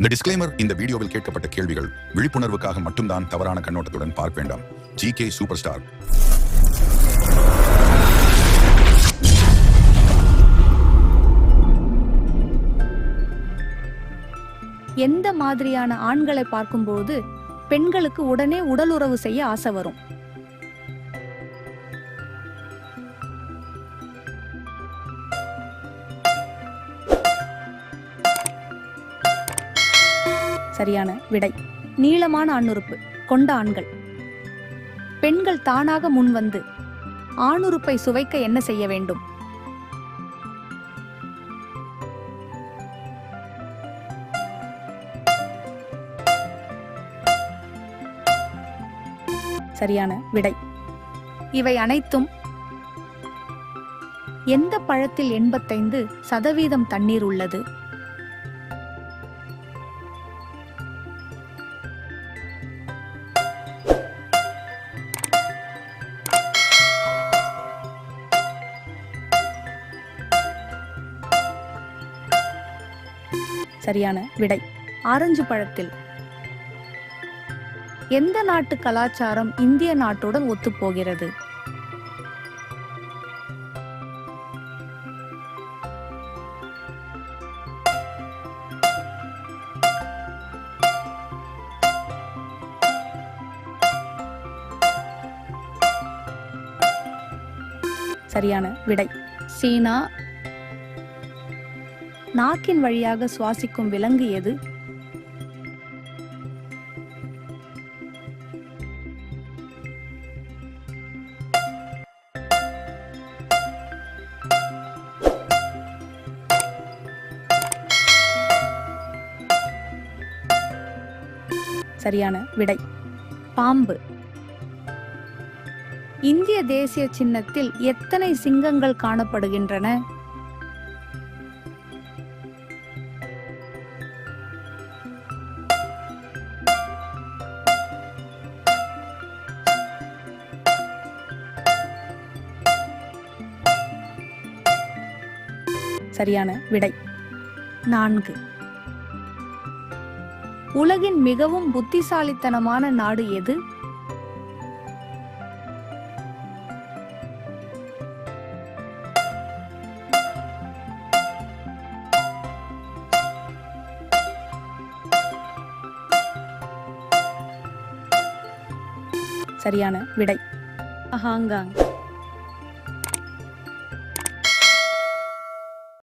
இந்த டிஸ்க்ளைமர் இந்த வீடியோவில் கேட்கப்பட்ட கேள்விகள் விழிப்புணர்வுக்காக மட்டும்தான், தவறான கண்ணோட்டத்துடன் பார்க்க வேண்டாம். GK super star. எந்த மாதிரியான ஆண்களை பார்க்கும்போது பெண்களுக்கு உடனே உடலுறவு செய்ய ஆசை வரும்? சரியான விடை நீளமான ஆணுறுப்பு கொண்ட ஆண்கள். பெண்கள் தானாக முன் வந்து ஆணுறுப்பை சுவைக்க என்ன செய்ய வேண்டும்? சரியான விடை இவை அனைத்தும் எந்த பழத்தில் 85% தண்ணீர் உள்ளது? சரியான விடை ஆரஞ்சு பழத்தில். எந்த நாட்டு கலாச்சாரம் இந்திய நாட்டுடன் ஒத்துப்போகிறது? சரியான விடை சீனா. நாக்கின் வழியாக சுவாசிக்கும் விலங்கு எது? சரியான விடை பாம்பு. இந்திய தேசிய சின்னத்தில் எத்தனை சிங்கங்கள் காணப்படுகின்றன? சரியான விடை 4. உலகின் மிகவும் புத்திசாலித்தனமான நாடு எது? சரியான விடை ஹாங்காங்.